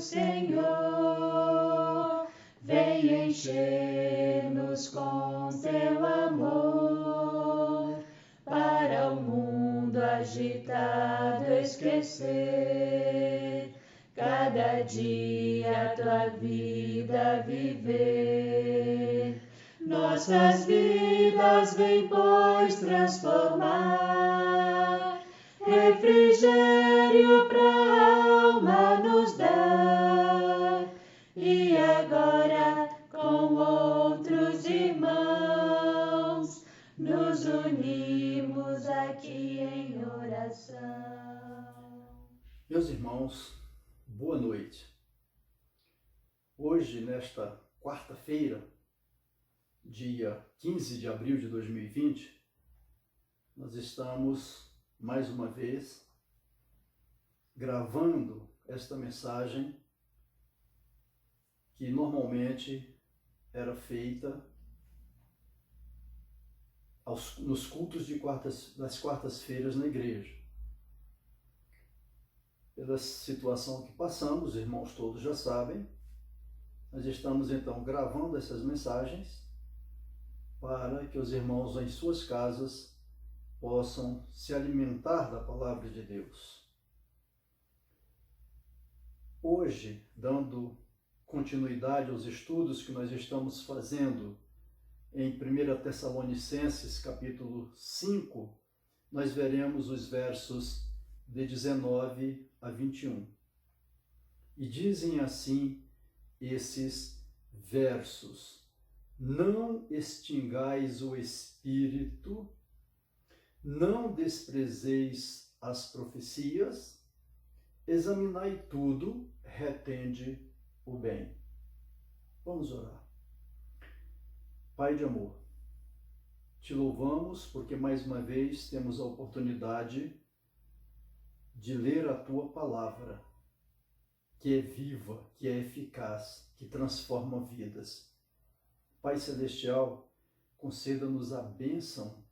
Senhor, vem encher-nos com teu amor, para o mundo agitado esquecer, cada dia a tua vida viver. Nossas vidas vem, pois, transformar, refrigério pra alma nos dar, e agora com outros irmãos nos unimos aqui em oração. Meus irmãos, boa noite. Hoje, nesta quarta-feira, dia 15 de abril de 2020, nós estamos, mais uma vez, gravando esta mensagem que normalmente era feita nos cultos das quartas-feiras na igreja. Pela situação que passamos, os irmãos todos já sabem, nós estamos então gravando essas mensagens para que os irmãos em suas casas possam se alimentar da palavra de Deus. Hoje, dando continuidade aos estudos que nós estamos fazendo em 1 Tessalonicenses, capítulo 5, nós veremos os versos de 19 a 21. E dizem assim esses versos: não extingais o espírito, não desprezeis as profecias, examinai tudo, retende o bem. Vamos orar. Pai de amor, te louvamos porque mais uma vez temos a oportunidade de ler a tua palavra, que é viva, que é eficaz, que transforma vidas. Pai Celestial, conceda-nos a bênção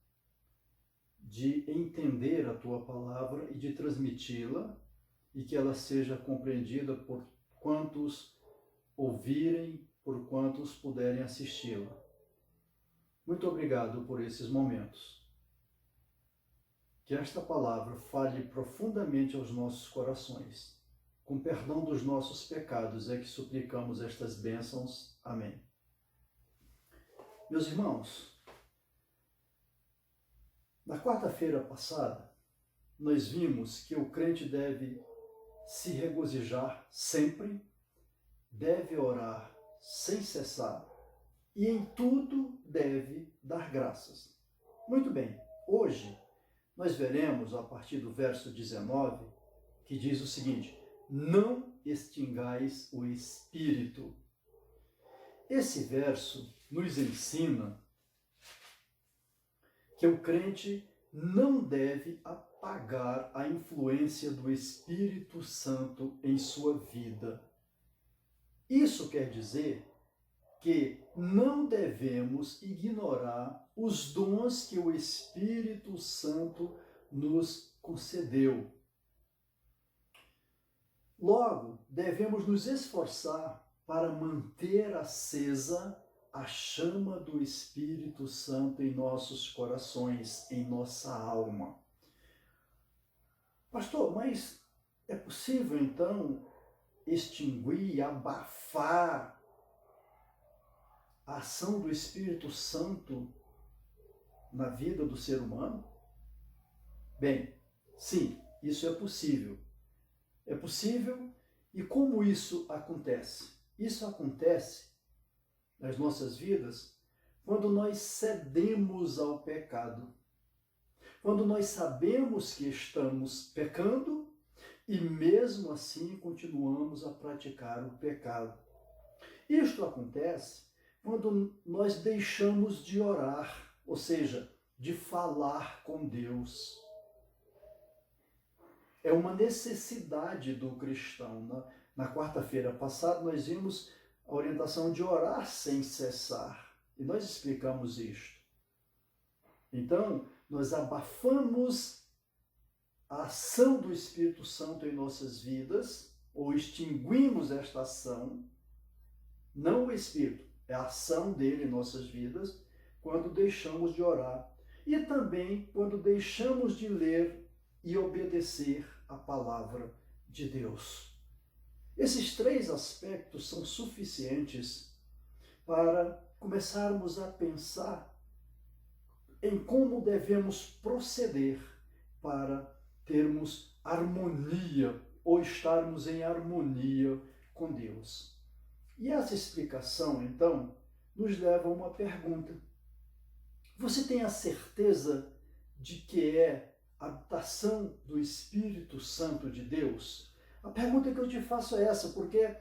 de entender a tua palavra e de transmiti-la, e que ela seja compreendida por quantos ouvirem, por quantos puderem assisti-la. Muito obrigado por esses momentos. Que esta palavra fale profundamente aos nossos corações. Com perdão dos nossos pecados é que suplicamos estas bênçãos. Amém. Meus irmãos, na quarta-feira passada, nós vimos que o crente deve se regozijar sempre, deve orar sem cessar e em tudo deve dar graças. Muito bem, hoje nós veremos a partir do verso 19, que diz o seguinte: não extingais o espírito. Esse verso nos ensina que o crente não deve apagar a influência do Espírito Santo em sua vida. Isso quer dizer que não devemos ignorar os dons que o Espírito Santo nos concedeu. Logo, devemos nos esforçar para manter acesa a chama do Espírito Santo em nossos corações, em nossa alma. Pastor, mas é possível então extinguir, abafar a ação do Espírito Santo na vida do ser humano? Bem, sim, isso é possível. É possível. E como isso acontece? Isso acontece nas nossas vidas quando nós cedemos ao pecado. Quando nós sabemos que estamos pecando e mesmo assim continuamos a praticar o pecado. Isto acontece quando nós deixamos de orar, ou seja, de falar com Deus. É uma necessidade do cristão. Na quarta-feira passada nós vimos a orientação de orar sem cessar. E nós explicamos isto. Então, nós abafamos a ação do Espírito Santo em nossas vidas, ou extinguimos esta ação, não o Espírito, é a ação dele em nossas vidas, quando deixamos de orar. E também quando deixamos de ler e obedecer a palavra de Deus. Esses três aspectos são suficientes para começarmos a pensar em como devemos proceder para termos harmonia ou estarmos em harmonia com Deus. E essa explicação, então, nos leva a uma pergunta. Você tem a certeza de que é a habitação do Espírito Santo de Deus? A pergunta que eu te faço é essa, porque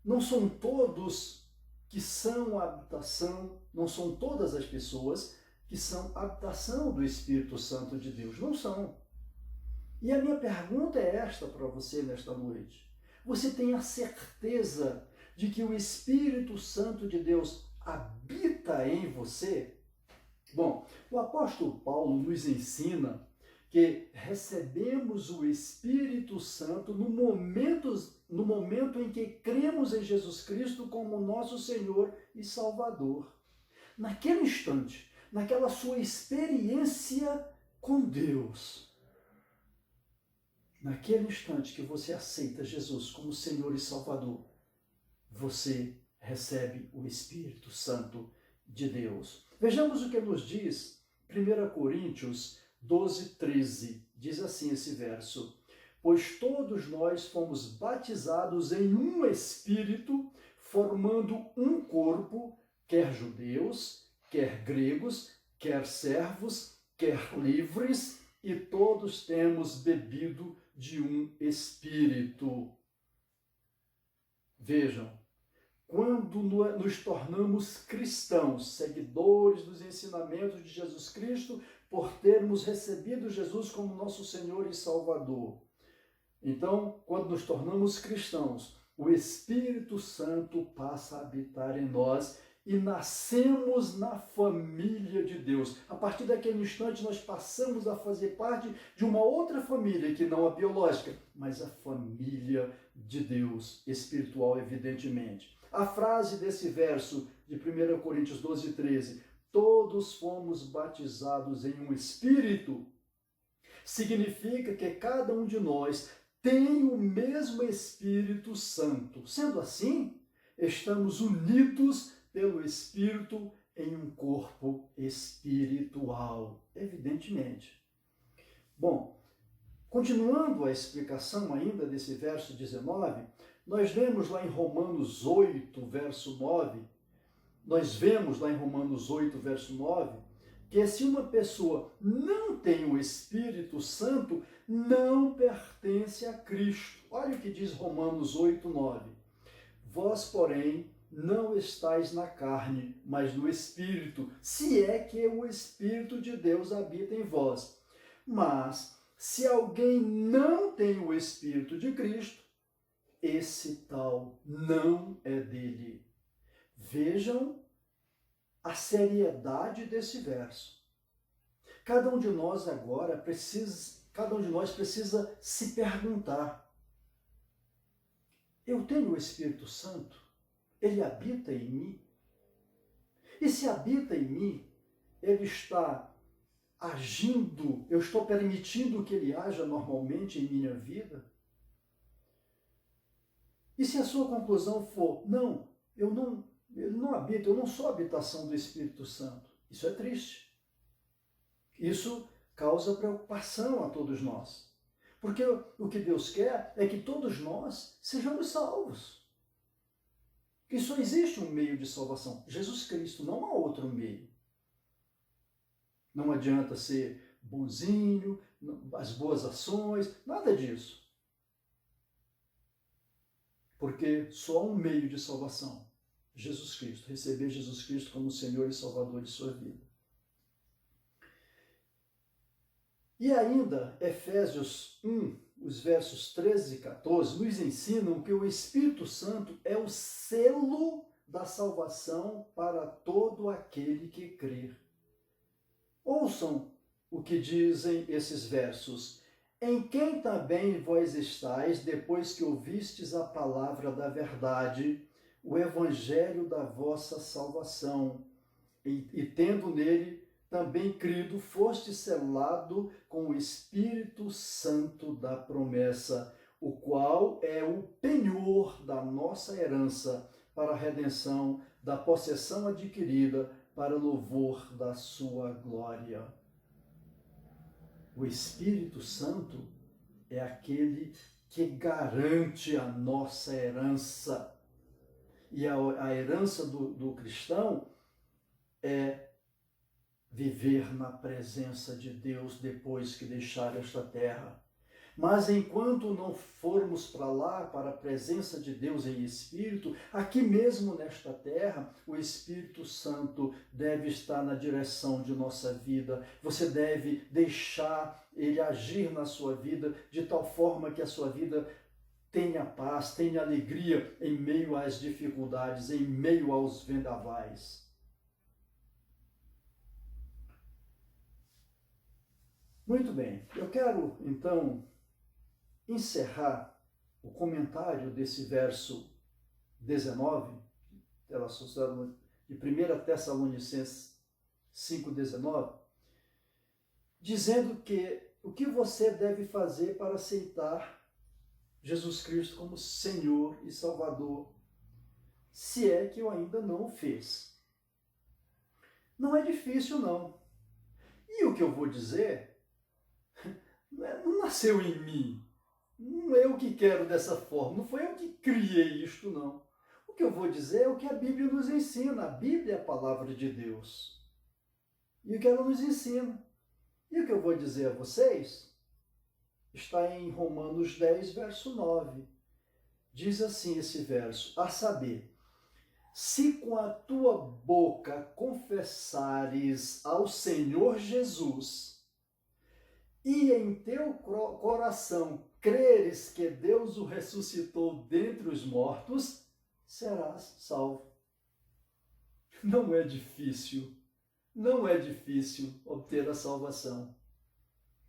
não são todos que são a habitação, não são todas as pessoas que são a habitação do Espírito Santo de Deus. Não são. E a minha pergunta é esta para você nesta noite. Você tem a certeza de que o Espírito Santo de Deus habita em você? Bom, o apóstolo Paulo nos ensina que recebemos o Espírito Santo no momento em que cremos em Jesus Cristo como nosso Senhor e Salvador. Naquele instante, naquela sua experiência com Deus, naquele instante que você aceita Jesus como Senhor e Salvador, você recebe o Espírito Santo de Deus. Vejamos o que nos diz 1 Coríntios 12, 13. Diz assim esse verso: pois todos nós fomos batizados em um Espírito, formando um corpo, quer judeus, quer gregos, quer servos, quer livres, e todos temos bebido de um Espírito. Vejam, quando nos tornamos cristãos, seguidores dos ensinamentos de Jesus Cristo, por termos recebido Jesus como nosso Senhor e Salvador. Então, quando nos tornamos cristãos, o Espírito Santo passa a habitar em nós e nascemos na família de Deus. A partir daquele instante, nós passamos a fazer parte de uma outra família, que não a biológica, mas a família de Deus, espiritual, evidentemente. A frase desse verso de 1 Coríntios 12, 13, todos fomos batizados em um Espírito, significa que cada um de nós tem o mesmo Espírito Santo. Sendo assim, estamos unidos pelo Espírito em um corpo espiritual, evidentemente. Bom, continuando a explicação ainda desse verso 19, nós vemos lá em Romanos 8, verso 9, que se uma pessoa não tem o Espírito Santo, não pertence a Cristo. Olha o que diz Romanos 8, 9. Vós, porém, não estáis na carne, mas no Espírito, se é que o Espírito de Deus habita em vós. Mas, se alguém não tem o Espírito de Cristo, esse tal não é dele. Vejam a seriedade desse verso. Cada um de nós precisa se perguntar: eu tenho o Espírito Santo? Ele habita em mim? E se habita em mim, ele está agindo, eu estou permitindo que ele haja normalmente em minha vida? E se a sua conclusão for, não, ele não habita, eu não sou a habitação do Espírito Santo, isso é triste. Isso causa preocupação a todos nós. Porque o que Deus quer é que todos nós sejamos salvos. Que só existe um meio de salvação, Jesus Cristo, não há outro meio. Não adianta ser bonzinho, as boas ações, nada disso. Porque só há um meio de salvação, Jesus Cristo, receber Jesus Cristo como Senhor e Salvador de sua vida. E ainda, Efésios 1, os versos 13 e 14, nos ensinam que o Espírito Santo é o selo da salvação para todo aquele que crer. Ouçam o que dizem esses versos. em quem também vós estáis, depois que ouvistes a palavra da verdade, o evangelho da vossa salvação, e tendo nele também crido, foste selado com o Espírito Santo da promessa, o qual é o penhor da nossa herança para a redenção da possessão adquirida para louvor da sua glória. O Espírito Santo é aquele que garante a nossa herança. E a herança do cristão é viver na presença de Deus depois que deixar esta terra. Mas enquanto não formos para lá, para a presença de Deus em Espírito, aqui mesmo nesta terra, o Espírito Santo deve estar na direção de nossa vida. Você deve deixar ele agir na sua vida de tal forma que a sua vida tenha paz, tenha alegria em meio às dificuldades, em meio aos vendavais. Muito bem, eu quero então encerrar o comentário desse verso 19, de 1 Tessalonicenses 5,19, dizendo que o que você deve fazer para aceitar Jesus Cristo como Senhor e Salvador, se é que eu ainda não o fez. Não é difícil, não. E o que eu vou dizer não nasceu em mim. Não é eu que quero dessa forma. Não foi eu que criei isto, não. O que eu vou dizer é o que a Bíblia nos ensina. A Bíblia é a palavra de Deus. E o que ela nos ensina. E o que eu vou dizer a vocês está em Romanos 10, verso 9. Diz assim esse verso, a saber, se com a tua boca confessares ao Senhor Jesus e em teu coração creres que Deus o ressuscitou dentre os mortos, serás salvo. Não é difícil obter a salvação.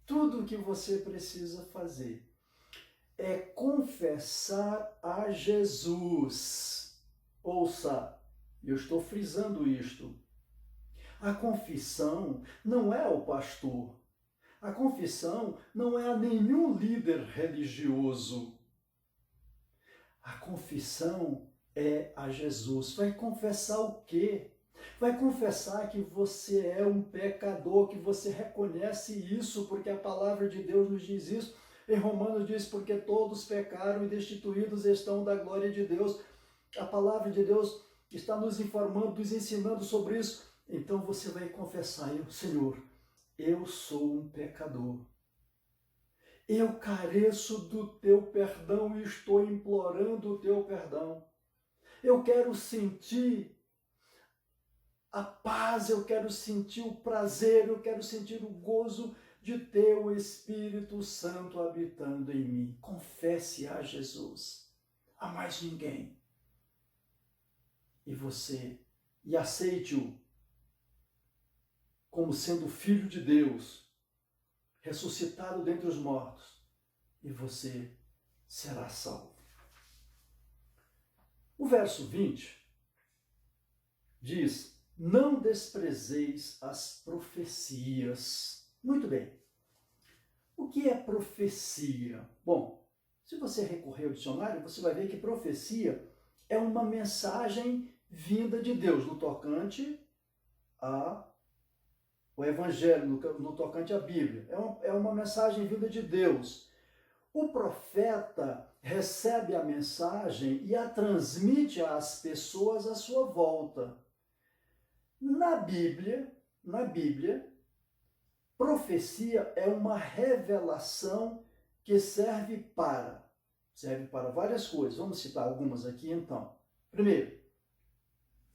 Tudo o que você precisa fazer é confessar a Jesus. Ouça, eu estou frisando isto. A confissão não é ao pastor. A confissão não é a nenhum líder religioso. A confissão é a Jesus. Vai confessar o quê? Vai confessar que você é um pecador, que você reconhece isso, porque a palavra de Deus nos diz isso. Em Romanos diz, porque todos pecaram e destituídos estão da glória de Deus. A palavra de Deus está nos informando, nos ensinando sobre isso. Então você vai confessar, Senhor, eu sou um pecador. Eu careço do teu perdão e estou implorando o teu perdão. Eu quero sentir a paz, eu quero sentir o prazer, eu quero sentir o gozo de ter o Espírito Santo habitando em mim. Confesse a Jesus, a mais ninguém. E aceite-o como sendo filho de Deus, ressuscitado dentre os mortos, e você será salvo. O verso 20 diz, não desprezeis as profecias. Muito bem. O que é profecia? Bom, se você recorrer ao dicionário, você vai ver que profecia é uma mensagem vinda de Deus no tocante ao Evangelho, no tocante à Bíblia. É uma mensagem vinda de Deus. O profeta recebe a mensagem e a transmite às pessoas à sua volta. Na Bíblia, profecia é uma revelação que serve para várias coisas. Vamos citar algumas aqui então. Primeiro,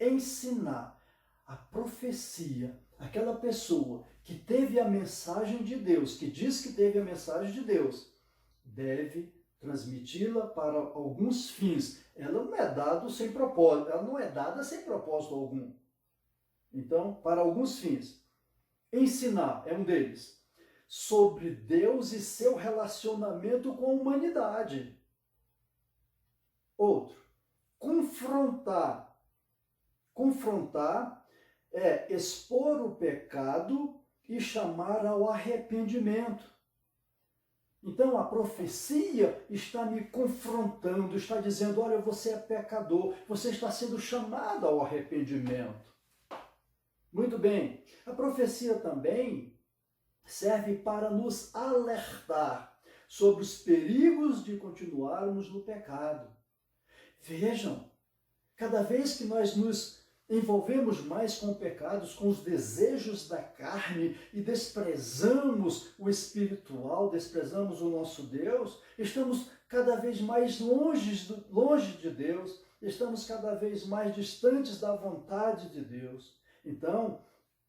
ensinar. A profecia, aquela pessoa que teve a mensagem de Deus, que diz que teve a mensagem de Deus, deve transmiti-la para alguns fins. Ela não é dada sem propósito algum. Então, para alguns fins. Ensinar é um deles. sobre Deus e seu relacionamento com a humanidade. Outro, confrontar. Confrontar é expor o pecado e chamar ao arrependimento. Então a profecia está me confrontando, está dizendo, olha, você é pecador, você está sendo chamado ao arrependimento. Muito bem, a profecia também serve para nos alertar sobre os perigos de continuarmos no pecado. Vejam, cada vez que nós nos envolvemos mais com pecados, com os desejos da carne e desprezamos o espiritual, desprezamos o nosso Deus, estamos cada vez mais longe de Deus, estamos cada vez mais distantes da vontade de Deus. Então,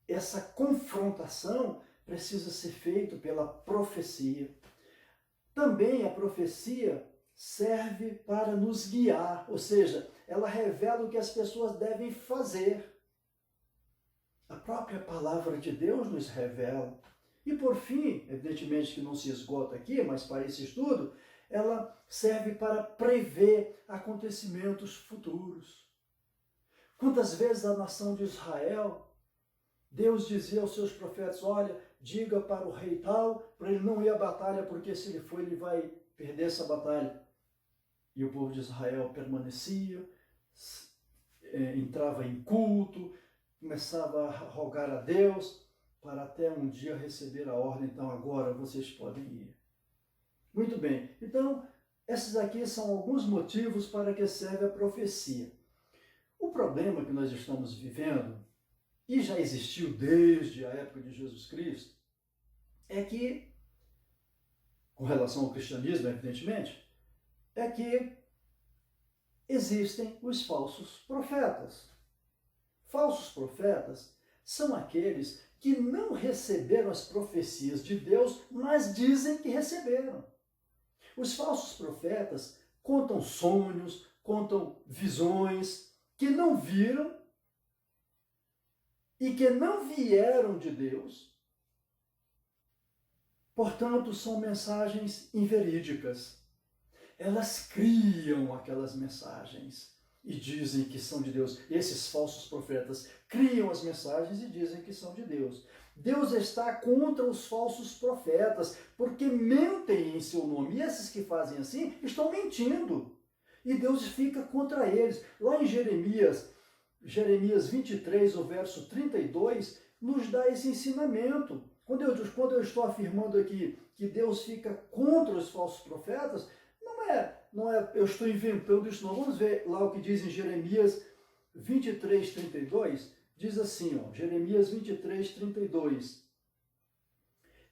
essa confrontação precisa ser feita pela profecia. Também a profecia serve para nos guiar, ou seja, ela revela o que as pessoas devem fazer. A própria palavra de Deus nos revela. E por fim, evidentemente que não se esgota aqui, mas para esse estudo, ela serve para prever acontecimentos futuros. Quantas vezes a nação de Israel, Deus dizia aos seus profetas, olha, diga para o rei tal, para ele não ir à batalha, porque se ele for, ele vai perder essa batalha. E o povo de Israel permanecia, entrava em culto, começava a rogar a Deus, para até um dia receber a ordem, então agora vocês podem ir. Muito bem, então esses aqui são alguns motivos para que serve a profecia. O problema que nós estamos vivendo, e já existiu desde a época de Jesus Cristo, é que, com relação ao cristianismo, evidentemente, é que existem os falsos profetas. Falsos profetas são aqueles que não receberam as profecias de Deus, mas dizem que receberam. Os falsos profetas contam sonhos, contam visões que não viram e que não vieram de Deus. Portanto, são mensagens inverídicas. Elas criam aquelas mensagens e dizem que são de Deus. Esses falsos profetas criam as mensagens e dizem que são de Deus. Deus está contra os falsos profetas, porque mentem em seu nome. E esses que fazem assim estão mentindo. E Deus fica contra eles. Lá em Jeremias 23, o verso 32, nos dá esse ensinamento. Quando eu estou afirmando aqui que Deus fica contra os falsos profetas, não é eu estou inventando isso não. Vamos ver lá o que diz em Jeremias 23, 32. Diz assim, Jeremias 23, 32.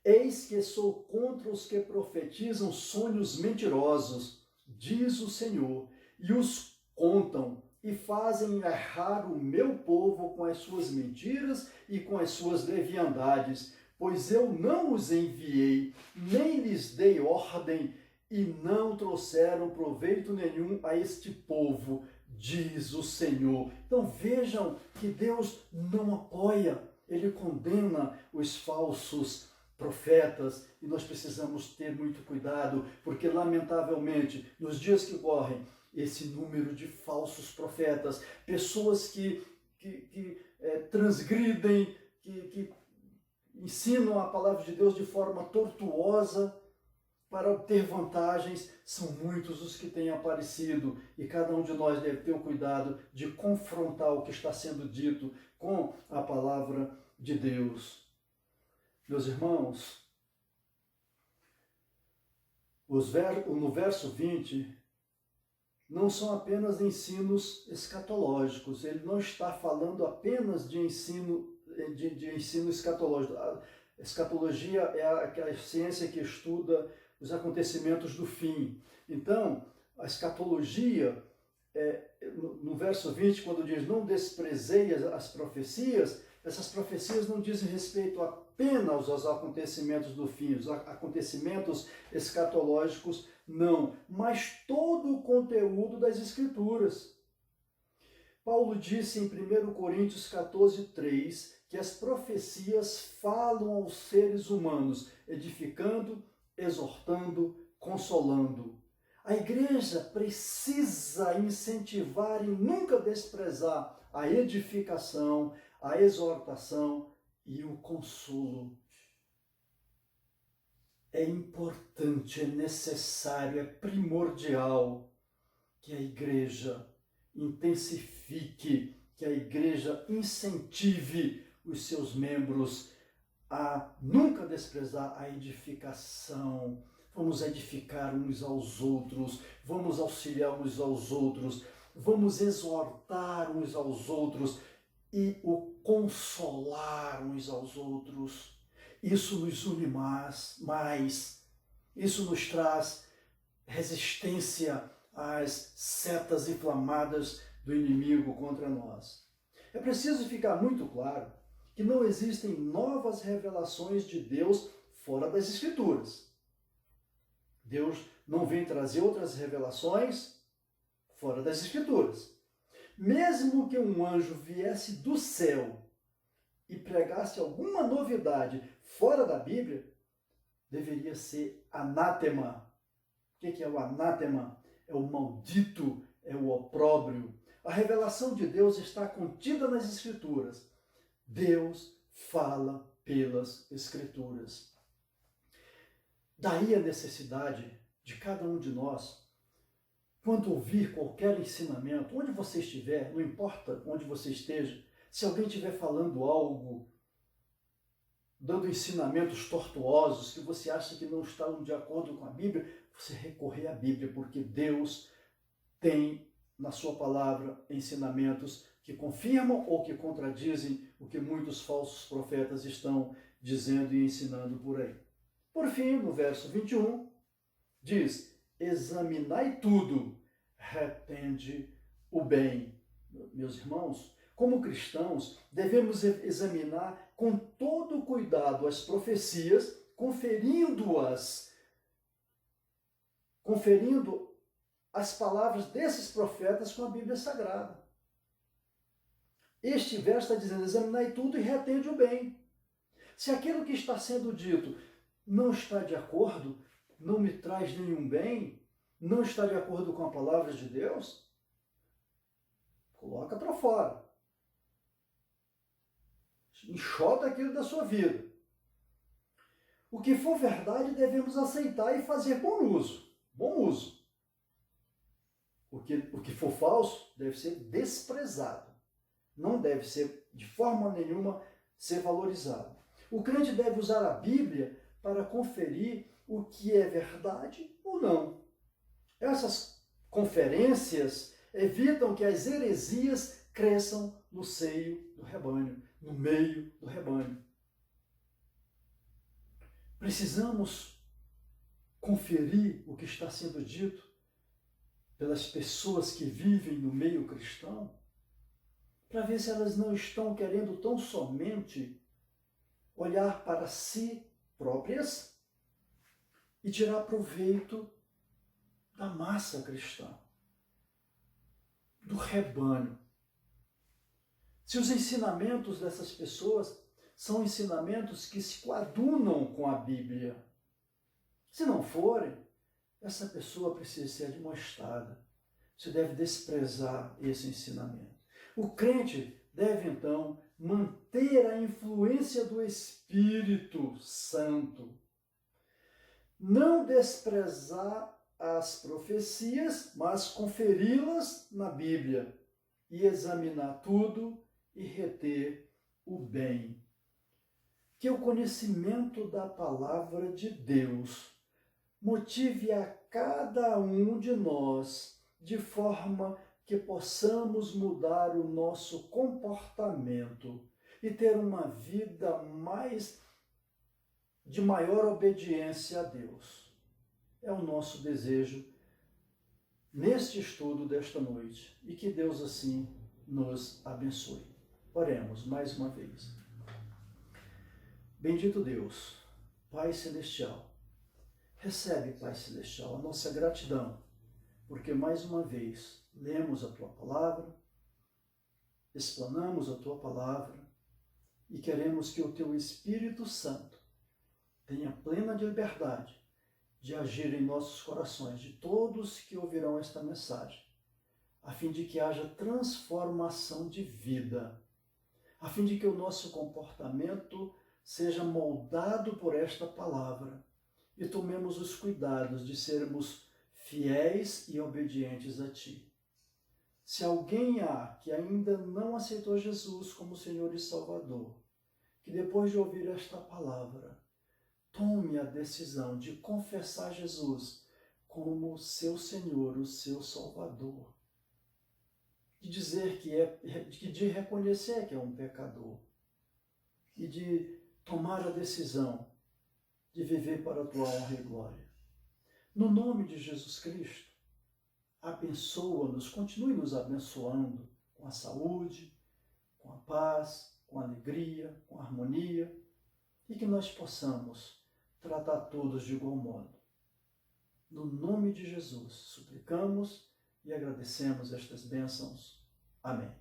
Eis que sou contra os que profetizam sonhos mentirosos, diz o Senhor, e os contam e fazem errar o meu povo com as suas mentiras e com as suas leviandades, pois eu não os enviei, nem lhes dei ordem, e não trouxeram proveito nenhum a este povo, diz o Senhor. Então vejam que Deus não apoia, Ele condena os falsos profetas, e nós precisamos ter muito cuidado, porque lamentavelmente, nos dias que correm, esse número de falsos profetas, pessoas que transgridem, que ensinam a palavra de Deus de forma tortuosa, para obter vantagens, são muitos os que têm aparecido, e cada um de nós deve ter o cuidado de confrontar o que está sendo dito com a palavra de Deus. Meus irmãos, no verso 20, não são apenas ensinos escatológicos, ele não está falando apenas de ensino escatológico. A escatologia é a ciência que estuda os acontecimentos do fim. Então, a escatologia, no verso 20, quando diz, não desprezei as profecias, essas profecias não dizem respeito apenas aos acontecimentos do fim, os acontecimentos escatológicos, não, mas todo o conteúdo das Escrituras. Paulo disse em 1 Coríntios 14:3 que as profecias falam aos seres humanos, edificando, exortando, consolando. A igreja precisa incentivar e nunca desprezar a edificação, a exortação e o consolo. É importante, é necessário, é primordial que a igreja intensifique, que a igreja incentive os seus membros a nunca desprezar a edificação. Vamos edificar uns aos outros, vamos auxiliar uns aos outros, vamos exortar uns aos outros e o consolar uns aos outros. Isso nos une mais, isso nos traz resistência às setas inflamadas do inimigo contra nós. É preciso ficar muito claro que não existem novas revelações de Deus fora das Escrituras. Deus não vem trazer outras revelações fora das Escrituras. Mesmo que um anjo viesse do céu e pregasse alguma novidade fora da Bíblia, deveria ser anátema. O que é o anátema? É o maldito, é o opróbrio. A revelação de Deus está contida nas Escrituras. Deus fala pelas Escrituras. Daí a necessidade de cada um de nós, quando ouvir qualquer ensinamento, onde você estiver, não importa onde você esteja, se alguém estiver falando algo, dando ensinamentos tortuosos que você acha que não estão de acordo com a Bíblia, você recorrer à Bíblia, porque Deus tem na sua palavra ensinamentos que confirmam ou que contradizem o que muitos falsos profetas estão dizendo e ensinando por aí. Por fim, no verso 21, diz: examinai tudo, retende o bem. Meus irmãos, como cristãos, devemos examinar com todo cuidado as profecias, conferindo as palavras desses profetas com a Bíblia Sagrada. Este verso está dizendo: examinai tudo e retende o bem. Se aquilo que está sendo dito não está de acordo, não me traz nenhum bem, não está de acordo com a palavra de Deus, coloca para fora. Enxota aquilo da sua vida. O que for verdade devemos aceitar e fazer bom uso. O que for falso deve ser desprezado. Não deve ser, de forma nenhuma, ser valorizado. O crente deve usar a Bíblia para conferir o que é verdade ou não. Essas conferências evitam que as heresias cresçam no seio do rebanho, no meio do rebanho. Precisamos conferir o que está sendo dito pelas pessoas que vivem no meio cristão, para ver se elas não estão querendo tão somente olhar para si próprias e tirar proveito da massa cristã, do rebanho. Se os ensinamentos dessas pessoas são ensinamentos que se coadunam com a Bíblia, se não forem, essa pessoa precisa ser admoestada. Você deve desprezar esse ensinamento. O crente deve, então, manter a influência do Espírito Santo. Não desprezar as profecias, mas conferi-las na Bíblia e examinar tudo e reter o bem. Que o conhecimento da palavra de Deus motive a cada um de nós de forma que possamos mudar o nosso comportamento e ter uma vida de maior obediência a Deus. É o nosso desejo neste estudo desta noite e que Deus assim nos abençoe. Oremos mais uma vez. Bendito Deus, Pai Celestial, recebe, Pai Celestial, a nossa gratidão, porque mais uma vez lemos a Tua palavra, explanamos a Tua palavra e queremos que o Teu Espírito Santo tenha plena liberdade de agir em nossos corações, de todos que ouvirão esta mensagem, a fim de que haja transformação de vida, a fim de que o nosso comportamento seja moldado por esta palavra e tomemos os cuidados de sermos fiéis e obedientes a Ti. Se alguém há que ainda não aceitou Jesus como Senhor e Salvador, que depois de ouvir esta palavra, tome a decisão de confessar Jesus como seu Senhor, o seu Salvador, de dizer de reconhecer que é um pecador e de tomar a decisão de viver para a Tua honra e glória. No nome de Jesus Cristo, abençoa-nos, continue nos abençoando com a saúde, com a paz, com a alegria, com a harmonia, e que nós possamos tratar todos de igual modo. No nome de Jesus, suplicamos e agradecemos estas bênçãos. Amém.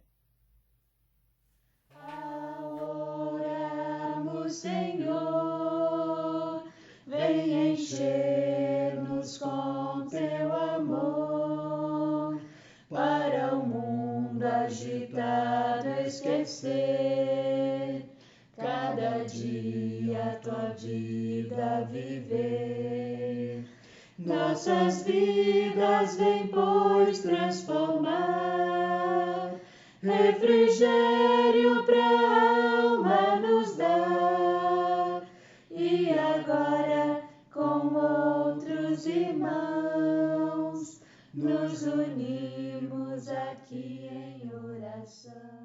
Ao orarmos, Senhor, vem encher-nos com Teu amor, para o mundo agitado esquecer, cada dia a Tua vida viver. Nossas vidas vem, pois, transformar, refrigério pra alma nos dar, e agora com outros irmãos nos unimos aqui em oração.